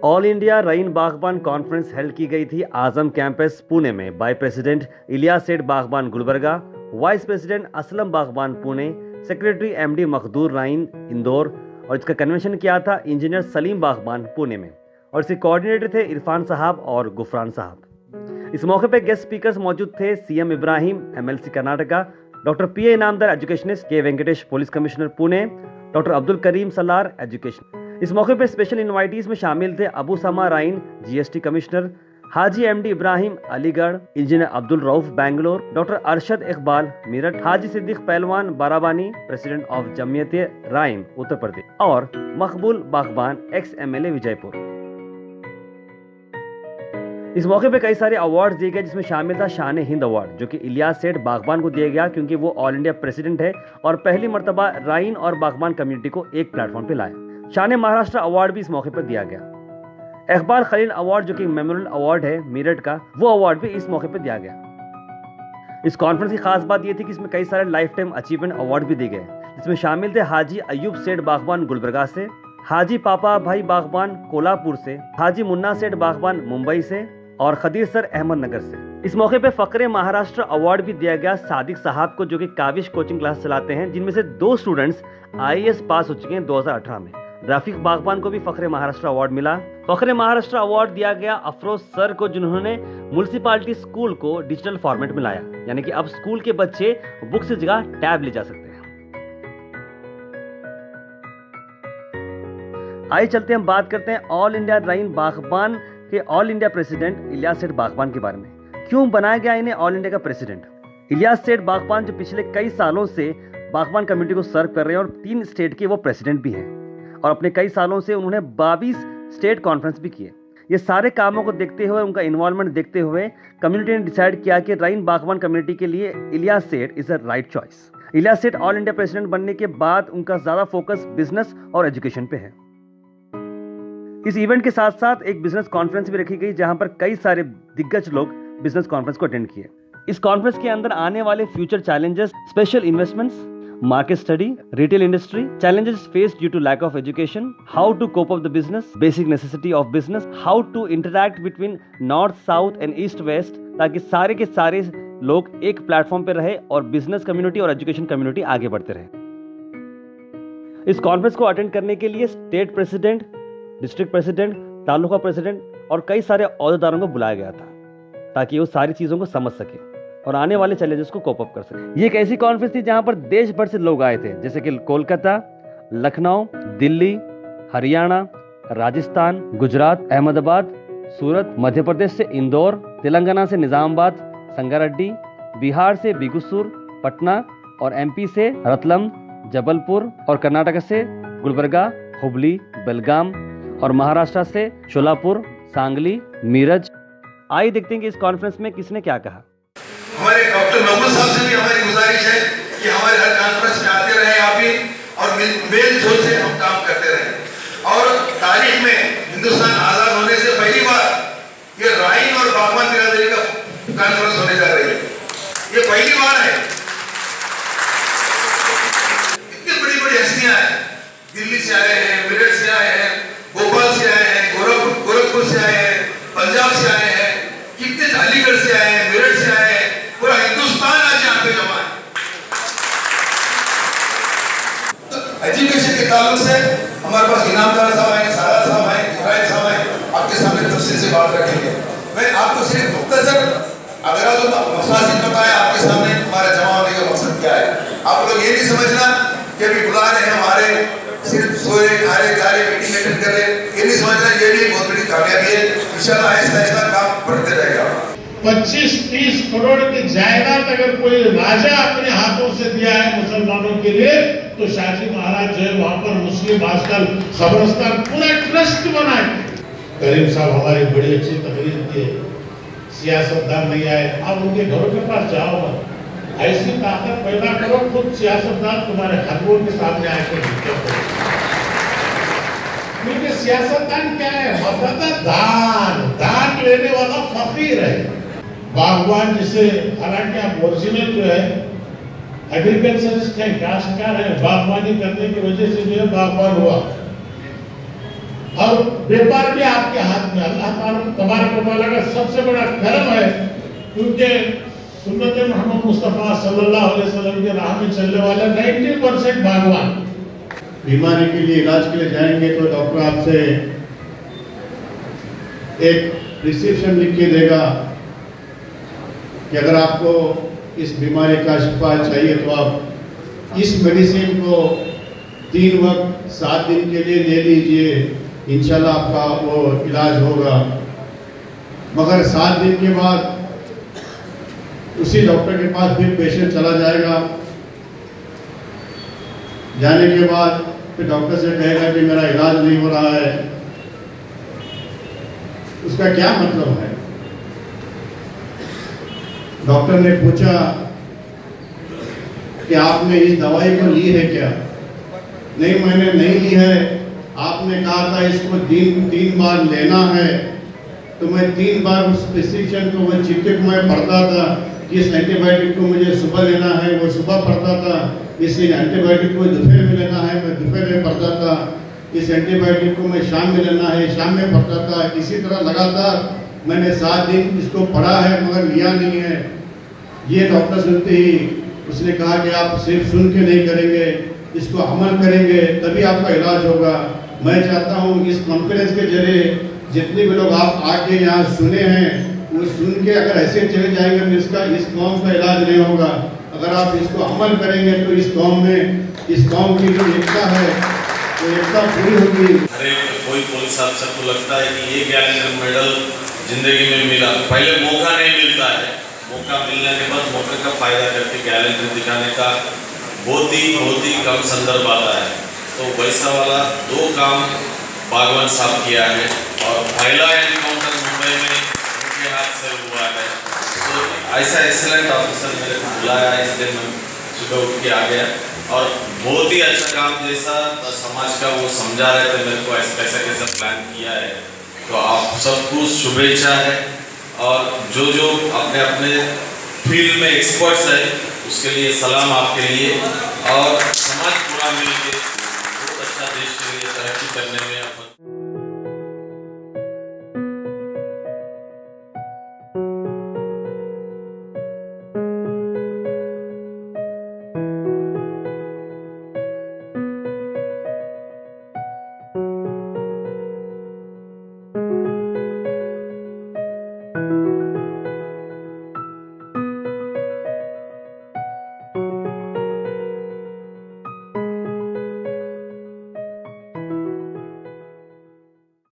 All India रईन बागबान conference held की गई थी आजम कैंपस पुणे में बाय प्रेसिडेंट इलियास सेठ बागबान गुलबर्गा, वाइस प्रेसिडेंट असलम बागबान पुणे, सेक्रेटरी एमडी मखदूर राइन इंदौर और इसका कन्वेंशन किया था इंजीनियर सलीम बागबान पुणे में और इसके कोऑर्डिनेटर थे इरफान साहब और गुफरान साहब। इस मौके पर गेस्ट स्पीकर्स मौजूद थे CM Ibrahim MLC Karnataka, doctor PA Inamdar educationist, K Venkatesh police commissioner Pune, doctor Abdul Karim Salar education. इस मौके पर स्पेशल इनवाइटीज में शामिल थे Abu Sama Rain GST commissioner, Haji MD Ibrahim Aligarh, engineer Abdul Rauf Bangalore, doctor Arshad Iqbal Meerut, Haji Siddique Pahalwan Barabanki president of Jamiat राइन उत्तर प्रदेश और मकबूल बागबान एक्स एमएलए विजयपुर। इस मौके पे कई सारे अवार्ड दिए गए जिसमें शामिल था शान हिंद अवार्ड जो कि इलियास सेठ बागबान को दिया गया क्योंकि वो ऑल इंडिया प्रेसिडेंट है और पहली मर्तबा राइन और बागबान कम्युनिटी को एक प्लेटफॉर्म पे लाया। शान महाराष्ट्र अवार्ड भी इस मौके पर दिया गया। इकबाल खलील अवार्ड जो कि मेमोरियल अवार्ड है मेरठ का, वो अवार्ड भी इस मौके पर दिया गया। इस कॉन्फ्रेंस की खास बात यह थी कि इसमें कई सारे लाइफ टाइम अचीवमेंट अवार्ड भी दिए गए जिसमें शामिल थे हाजी अयूब सेठ बागबान गुलबर्गा से, हाजी पापा भाई बागबान कोल्हापुर से, हाजी मुन्ना सेठ बागबान मुंबई से और खदीर सर अहमदनगर से। इस मौके पे फकरे महाराष्ट्र अवार्ड भी दिया गया सादिक साहब को जो कि काविश कोचिंग क्लास चलाते हैं, जिनमें से 2 स्टूडेंट्स आईएएस पास हो चुके हैं 2018 में। रफीक बागबान को भी फखरे महाराष्ट्र अवार्ड मिला। फखरे महाराष्ट्र अवार्ड दिया गया अफरोज सर को जिन्होंने म्युनिसिपैलिटी स्कूल को डिजिटल फॉर्मेट में लाया, यानी कि अब स्कूल के बच्चे बुक से जगह टैब ले जा सकते हैं। आइए चलते हम बात करते हैं ऑल इंडिया रईन बागबान के ऑल इंडिया प्रेसिडेंट इलियास सेठ बागबान के बारे में। क्यों बनाया गया इन्हें ऑल इंडिया का प्रेसिडेंट? इलियास सेठ बागबान जो पिछले कई सालों से बागबान कम्युनिटी को सर्व कर रहे हैं और 3 स्टेट के वो प्रेसिडेंट भी हैं और अपने कई सालों से उन्होंने 22 स्टेट कॉन्फ्रेंस भी किए। ये सारे कामों को देखते हुए, उनका इन्वॉल्वमेंट देखते हुए कम्युनिटी ने डिसाइड किया कि रईन बागबान कम्युनिटी के लिए इलियास सेठ is a right choice. Ilyas सेठ ऑल इंडिया प्रेसिडेंट बनने के बाद उनका ज्यादा फोकस बिजनेस और एजुकेशन पे है। इस इवेंट के साथ साथ एक बिजनेस कॉन्फ्रेंस भी रखी गई जहां पर कई सारे दिग्गज लोग बिजनेस कॉन्फ्रेंस को अटेंड किए। इस कॉन्फ्रेंस के अंदर आने वाले future challenges, special investments, market study, retail industry, challenges faced due to lack of education, how to cope up the business, basic necessity of business, how to interact between north, south and east, west, ताकि सारे के सारे लोग एक platform पे रहे और business community और एजुकेशन कम्युनिटी आगे बढ़ते रहे। इस कॉन्फ्रेंस को अटेंड करने के लिए state president, district president, taluka president और कई सारे अहदेदारों को बुलाया गया था ताकि वो सारी चीजों को समझ सके और आने वाले चैलेंजेस को कोप अप कर सके। ये एक ऐसी कॉन्फ्रेंस थी जहां पर देश भर से लोग आए थे, जैसे कि कोलकाता, लखनऊ, दिल्ली, हरियाणा, राजस्थान, गुजरात, अहमदाबाद, सूरत, मध्य प्रदेश से इंदौर, तेलंगाना से निजामाबाद, संगारेड्डी, बिहार से बिगुसुर, पटना और एमपी से रतलम, जबलपुर और कर्नाटक से गुलबर्गा, हुबली, बेलगाम और महाराष्ट्र से शोलापुर, सांगली, मीरज। आइए देखते हैं कि इस कॉन्फ्रेंस में किसने क्या कहा। हमारे डॉक्टर महमूद साहब से भी हमारी गुजारिश है कि हमारे हर कॉन्फ्रेंस में आते रहे आप भी और मेल जोल से हम काम करते रहे। और तारीख में हिंदुस्तान आजाद होने से पहली बार ये राइन और बागबान बिरादरी का कॉन्फ्रेंस होने जा रही है। ये पहली बार है। इतनी बड़ी बड़ी हस्तियां हैं, दिल्ली से आए हैं, मेरठ से आए हैं, भोपाल से आए हैं, गोरखपुर से आए हैं, पंजाब से आए हैं, कितने अलीगढ़ से आए हैं, मेरठ से आए हैं, पूरा हिंदुस्तान आज यहाँ पे जमा है। तो एजुकेशन के ताल्लुक से हमारे पास इनामदार साहब आए, सारा साहब आए, इब्राहिम साहब आए, आपके सामने तफसील से बात रखेंगे। मैं आपको सिर्फ मुख्तसर अगर मसाजिद बताया आपके सामने हमारे जमा होने का मकसद क्या है। आप लोग ये नहीं समझना कि अभी बुला रहे हैं हमारे सिर्फ सोए, खा रहे, जा रहे, मीटिंग अटेंड कर रहे, ये नहीं समझना। ये भी बहुत बड़ी कामयाबी है। इंशाल्लाह आहिस्ता आहिस्ता काम बढ़ते रहेगा। 25-30 करोड़ की जायदाद अगर कोई राजा अपने हाथों से दिया है मुसलमानों के लिए तो शाही महाराज जो है वहां पर मुस्लिम आजकल कब्रिस्तान पूरा ट्रस्ट बनाए। करीम साहब हमारी बड़ी अच्छी तकरीर की, सियासतदान नहीं आए, आप उनके घरों के पास जाओ, ऐसी ताकत पैदा करो, खुद सियासतदान तुम्हारे खतरों के सामने आके क्योंकि सियासतदान क्या है? मतलब दान लेने वाला फकीर है। बागवान जिसे हालांकि आप ओरिजिनल जो है एग्रीकल्चरिस्ट है, काश्तकार है, बागवानी करने की वजह से जो है बागवान हुआ। और व्यापार भी आपके हाथ में। अल्लाह तबारक व तआला का सबसे बड़ा करम है, क्योंकि सुन्नत मोहम्मद मुस्तफ़ा सल्लल्लाहु अलैहि वसल्लम के राह में चलने वाले 90% बागवान बीमारी के लिए इलाज के लिए जाएंगे तो डॉक्टर आपसे एक प्रिस्क्रिप्शन लिख के देगा कि अगर आपको इस बीमारी का शिफा चाहिए तो आप इस मेडिसिन को 3 वक्त 7 दिन के लिए ले लीजिए, इंशाल्लाह आपका वो इलाज होगा। मगर 7 दिन के बाद उसी डॉक्टर के पास फिर पेशेंट चला जाएगा। जाने के बाद फिर डॉक्टर से कहेगा कि मेरा इलाज नहीं हो रहा है। उसका क्या मतलब है? डॉक्टर ने पूछा कि आपने इस दवाई को ली है क्या? नहीं, मैंने नहीं ली है। आपने कहा था इसको 3 बार लेना है, तो मैं 3 बार उस प्रिस्क्रिप्शन को, वो चिट्ठी को मैं पढ़ता था कि इस एंटीबायोटिक को मुझे सुबह लेना है, वो सुबह पढ़ता था। इस एंटीबायोटिक को दोपहर में लेना है, मैं दोपहर में पढ़ता था। इस एंटीबायोटिक को मैं शाम में लेना है, शाम में पढ़ता था। इसी तरह लगातार मैंने 7 दिन इसको पढ़ा है मगर लिया नहीं है। ये डॉक्टर सुनते ही उसने कहा कि आप सिर्फ सुन के नहीं करेंगे, इसको अमल करेंगे तभी आपका इलाज होगा। मैं चाहता हूँ इस कॉन्फ्रेंस के जरिए जितने भी लोग आप आके यहाँ सुने हैं वो सुन के अगर ऐसे चले जाएंगे तो इस कौम का इलाज नहीं होगा। अगर आप इसको अमल करेंगे तो इस कौम की जो एकता है वो एकता पूरी होगी। हर एक कोई पुलिस अफसर को लगता है कि ये गैलेंडर मेडल जिंदगी में मिला, पहले मौका नहीं मिलता है, मौका मिलने के बाद मौके का फायदा करके गैलेंडर दिखाने का बहुत ही कम संदर्भ आता है। तो वैसा वाला 2 काम बागवान साहब किया है और पहला एनकाउंटर मुंबई में उनके हाथ से हुआ है। तो ऐसा एक्सीलेंट ऑफिसर मेरे को बुलाया, इसलिए मैं सुबह उठ के आ गया और बहुत ही अच्छा काम जैसा समाज का वो समझा रहे थे मेरे को कैसा प्लान किया है। तो आप सबको शुभेच्छा है और जो अपने अपने फील्ड में एक्सपर्ट्स है उसके लिए सलाम आपके लिए। और समाज पूरा मिलकर बहुत अच्छा देश के लिए तरक्की करने